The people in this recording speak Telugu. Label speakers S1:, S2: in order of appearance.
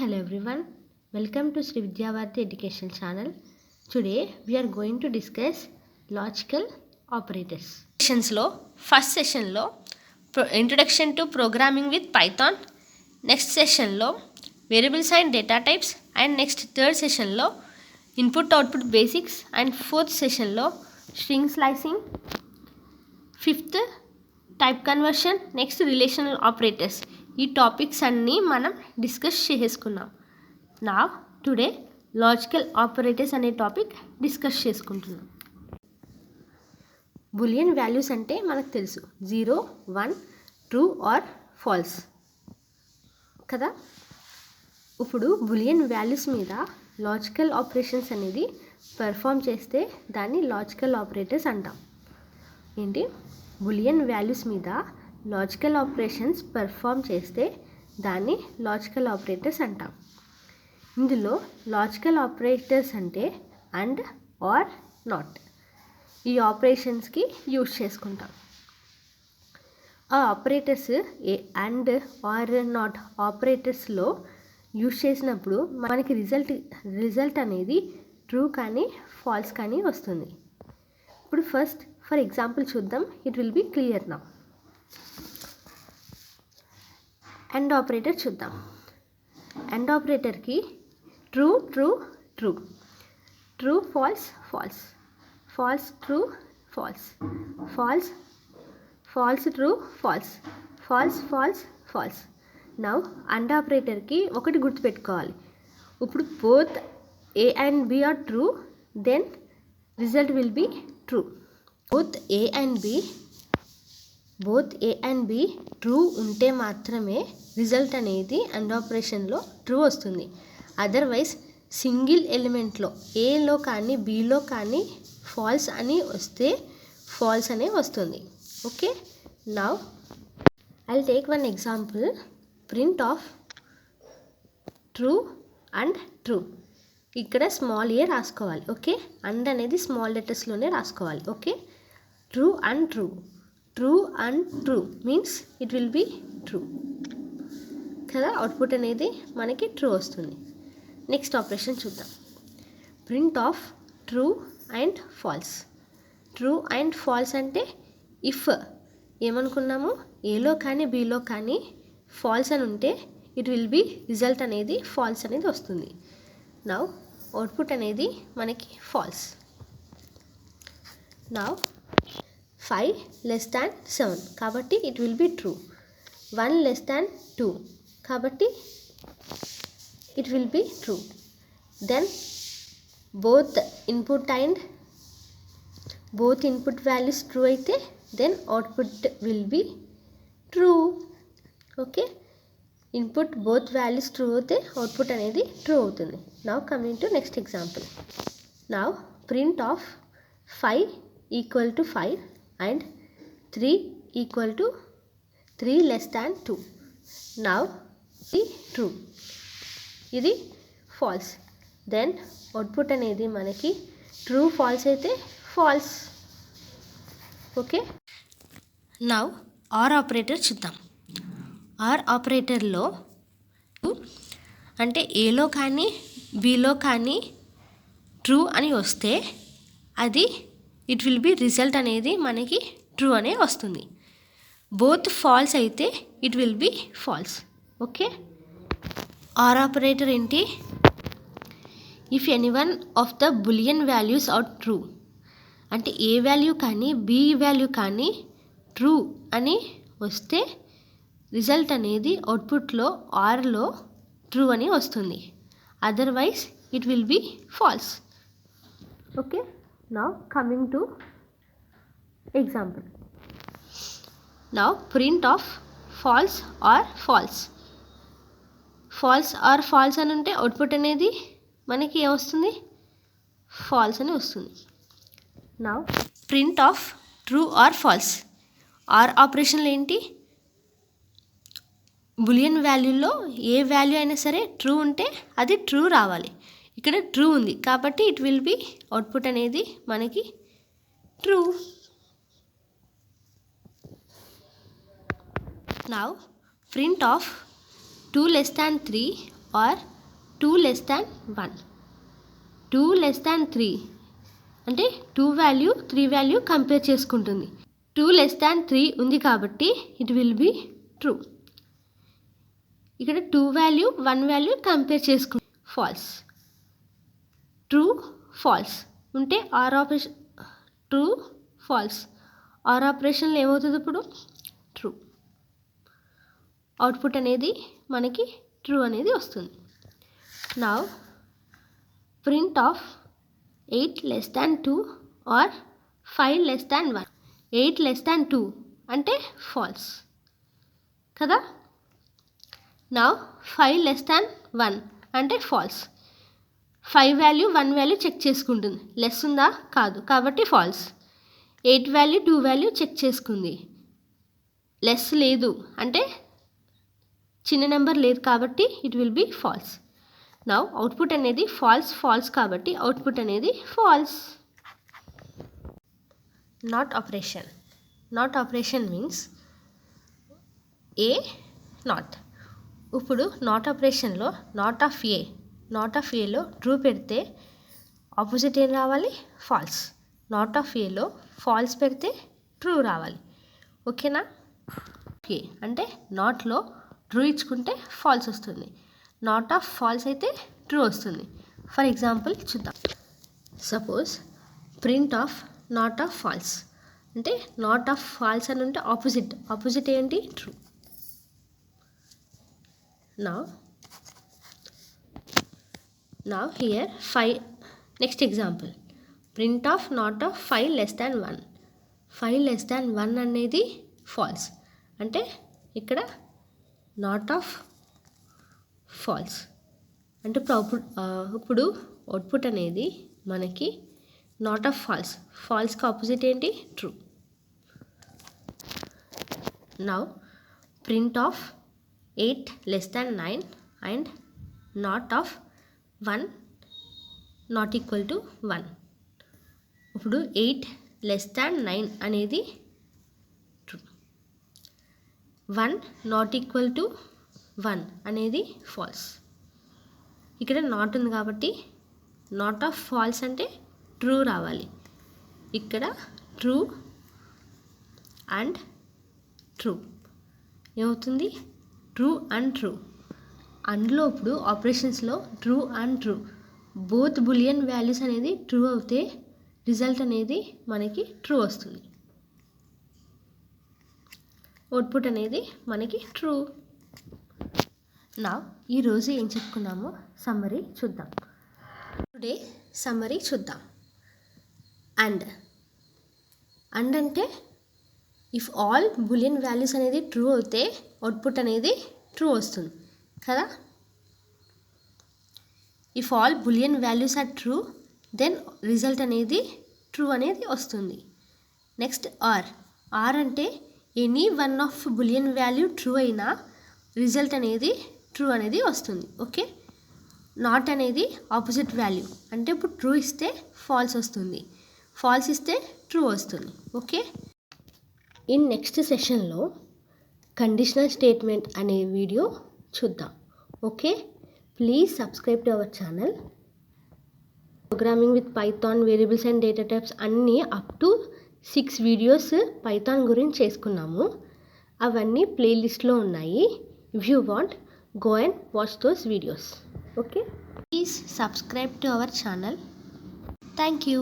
S1: Hello everyone, welcome to Sri Vidyavarthi Education Channel. Today we are going to discuss logical operators. First session lo introduction to programming with Python. Next session lo variables and data types, and next third session lo input output basics, and fourth session lo string slicing. Fifth type conversion, next relational operators. ఈ టాపిక్స్ అన్నీ మనం డిస్కస్ చేసుకున్నాం. నా టుడే లాజికల్ ఆపరేటర్స్ అనే టాపిక్ డిస్కస్ చేసుకుంటున్నాం. బులియన్ వాల్యూస్ అంటే మనకు తెలుసు 0, 1, ట్రూ ఆర్ ఫాల్స్ కదా. ఇప్పుడు బులియన్ వాల్యూస్ మీద లాజికల్ ఆపరేషన్స్ అనేది పెర్ఫామ్ చేస్తే దాన్ని లాజికల్ ఆపరేటర్స్ అంటాం. ఏంటి, బులియన్ వాల్యూస్ మీద లాజికల్ ఆపరేషన్స్ పెర్ఫామ్ చేస్తే దాన్ని లాజికల్ ఆపరేటర్స్ అంటాం. ఇందులో లాజికల్ ఆపరేటర్స్ అంటే అండ్, ఆర్, నాట్ ఈ ఆపరేషన్స్కి యూజ్ చేసుకుంటాం. ఆ ఆపరేటర్స్ అండ్, ఆర్, నాట్ ఆపరేటర్స్లో యూజ్ చేసినప్పుడు మనకి రిజల్ట్ అనేది ట్రూ కానీ ఫాల్స్ కానీ వస్తుంది. ఇప్పుడు ఫస్ట్ ఫర్ ఎగ్జాంపుల్ చూద్దాం. It will be clear now. And operator చూద్దాం. అండ్ ఆపరేటర్కి true true true, true false false, false true false, false false true false, false false false. Now and ఆపరేటర్కి ఒకటి గుర్తుపెట్టుకోవాలి. ఇప్పుడు both A and B are true, then result will be true. Both A and B true ఉంటే మాత్రమే రిజల్ట్ అనేది అండ్ ఆపరేషన్లో ట్రూ వస్తుంది. అదర్వైజ్ సింగిల్ ఎలిమెంట్లో ఏలో కానీ బిలో కానీ ఫాల్స్ అని వస్తే ఫాల్స్ అనే వస్తుంది. Okay, now I will take one example. Print of true and true. ఇక్కడ స్మాల్ ఏ రాసుకోవాలి. ఓకే, అండ్ అనేది స్మాల్ లెటర్స్లోనే రాసుకోవాలి. Okay, true and true, true and true means it will be true కదా. అవుట్పుట్ అనేది మనకి ట్రూ వస్తుంది. నెక్స్ట్ ఆపరేషన్ చూద్దాం. Print of true and false. True and false అంటే ఇఫ్ ఏమనుకున్నాము, ఏలో కానీ బిలో కానీ ఫాల్స్ అని ఉంటే ఇట్ విల్ బి రిజల్ట్ అనేది ఫాల్స్ అనేది వస్తుంది. నౌ అవుట్పుట్ అనేది మనకి ఫాల్స్. నౌ 5 less than 7 కాబట్టి it will be true. 1 less than 2 కాబట్టి it will be true. Then both input values true అయితే then output will be true. Okay, input both values true అయితే అవుట్పుట్ అనేది ట్రూ అవుతుంది. Now coming to next example. Now print of 5 equal to 5 and 3 equal to 3 less than 2. Now ఇది ట్రూ, ఇది ఫాల్స్. దెన్ అవుట్పుట్ అనేది మనకి ట్రూ ఫాల్స్ అయితే false. Okay, now or operator చూద్దాం. ఆర్ ఆపరేటర్లో అంటే ఏలో కానీ బిలో కానీ ట్రూ అని వస్తే అది ఇట్ విల్ బి రిజల్ట్ అనేది మనకి ట్రూ అనే వస్తుంది. బోత్ ఫాల్స్ అయితే it will be false. Okay, or operator ఏంటి, if any one of the boolean values are true అంటే ఏ వాల్యూ కానీ బి వాల్యూ కానీ ట్రూ అని వస్తే రిజల్ట్ అనేది అవుట్పుట్లో ఆర్లో ట్రూ అని వస్తుంది. Otherwise it will be false. Okay, now coming to example. Now print of false or false. False or false అని ఉంటే అవుట్పుట్ అనేది మనకి ఏమొస్తుంది, ఫాల్స్ అని వస్తుంది. Now print of true or false. Or ఆపరేషన్లు ఏంటి, బులియన్ వాల్యూలో ఏ వాల్యూ అయినా సరే ట్రూ ఉంటే అది ట్రూ రావాలి. ఇక్కడ ట్రూ ఉంది కాబట్టి ఇట్ విల్ బి అవుట్పుట్ అనేది మనకి true. Now print of 2 less than 3 or 2 less than 1. 2 less than 3 అంటే 2 వాల్యూ 3 వాల్యూ కంపేర్ చేసుకుంటుంది. 2 less than 3 ఉంది కాబట్టి ఇట్ విల్ బి ట్రూ. ఇక్కడ 2 వాల్యూ 1 వాల్యూ కంపేర్ చేసుకుంటుంది. ఫాల్స్. ట్రూ ఫాల్స్ ఉంటే or operation true false or ఆపరేషన్లో ఏమవుతుంది ఇప్పుడు ట్రూ. అవుట్పుట్ అనేది మనకి ట్రూ అనేది వస్తుంది. Now print of 8 less than 2 or 5 less than 1. 8 less than 2 అంటే ఫాల్స్ కదా. నౌ 5 less than 1 అంటే ఫాల్స్. 5 వాల్యూ 1 వాల్యూ చెక్ చేసుకుంటుంది. లెస్ ఉందా కాదు కాబట్టి ఫాల్స్. 8 వాల్యూ 2 వాల్యూ చెక్ చేసుకుంది. లెస్ లేదు అంటే చిన్న నెంబర్ లేదు కాబట్టి it will be false. Now output అనేది ఫాల్స్ కాబట్టి అవుట్పుట్ అనేది false. Not operation means a not. ఇప్పుడు నాట్ ఆపరేషన్లో నాట్ ఆఫ్ ఏలో ట్రూ పెడితే ఆపోజిట్ ఏం రావాలి ఫాల్స్. నాట్ ఆఫ్ ఏలో ఫాల్స్ పెడితే ట్రూ రావాలి. ఓకేనా. ఏ అంటే నాట్లో ట్రూ ఇచ్చుకుంటే ఫాల్స్ వస్తుంది. నాట్ ఆఫ్ ఫాల్స్ అయితే ట్రూ వస్తుంది. ఫర్ ఎగ్జాంపుల్ చూద్దాం. Suppose print of not of false అంటే నాట్ ఆఫ్ ఫాల్స్ అని ఉంటే ఆపోజిట్ ఏంటి true. Now here 5. Next example print of not of 5 less than 1. 5 less than 1 అనేది ఫాల్స్ అంటే ఇక్కడ నాట్ ఆఫ్ ఫాల్స్ అంటే ఇప్పుడు అవుట్పుట్ అనేది మనకి నాట్ ఆఫ్ ఫాల్స్కి ఆపోజిట్ ఏంటి true. Now print of 8 less than 9 and not of 1 not equal to 1. ఇప్పుడు 8 less than 9 అనేది ట్రూ. 1 నాట్ ఈక్వల్ టు 1 అనేది ఫాల్స్. ఇక్కడ నాట్ ఉంది కాబట్టి నాట్ ఆఫ్ ఫాల్స్ అంటే ట్రూ రావాలి. ఇక్కడ ట్రూ అండ్ ట్రూ ఏమవుతుంది ట్రూ అండ్ ట్రూ. అందులో ఇప్పుడు ఆపరేషన్స్లో true and true both boolean values అనేది ట్రూ అవుతే రిజల్ట్ అనేది మనకి ట్రూ వస్తుంది. అవుట్పుట్ అనేది మనకి ట్రూ. నా ఈరోజు ఏం చెప్పుకున్నామో సమ్మరీ చూద్దాం. టుడే సమ్మరీ చూద్దాం. అండ్ అంటే ఇఫ్ ఆల్ బులియన్ వాల్యూస్ అనేది ట్రూ అవుతే అవుట్పుట్ అనేది ట్రూ వస్తుంది కదా. If all boolean values are true then result అనేది ట్రూ అనేది వస్తుంది. నెక్స్ట్ ఆర్ అంటే any one of boolean value true అయినా రిజల్ట్ అనేది ట్రూ అనేది వస్తుంది. ఓకే. నాట్ అనేది ఆపోజిట్ వాల్యూ అంటే ఇప్పుడు ట్రూ ఇస్తే ఫాల్స్ వస్తుంది, ఫాల్స్ ఇస్తే ట్రూ వస్తుంది. ఓకే. ఇన్ నెక్స్ట్ సెషన్లో కండిషనల్ స్టేట్మెంట్ అనే వీడియో చూద్దాం. Okay. Please subscribe to our channel. Programming with Python, variables and data types అన్నీ అప్ టు 6 వీడియోస్ పైథాన్ గురించి చేసుకున్నాము. అవన్నీ ప్లేలిస్ట్లో ఉన్నాయి. If you want go and watch those videos. Okay, please subscribe to our channel. Thank you.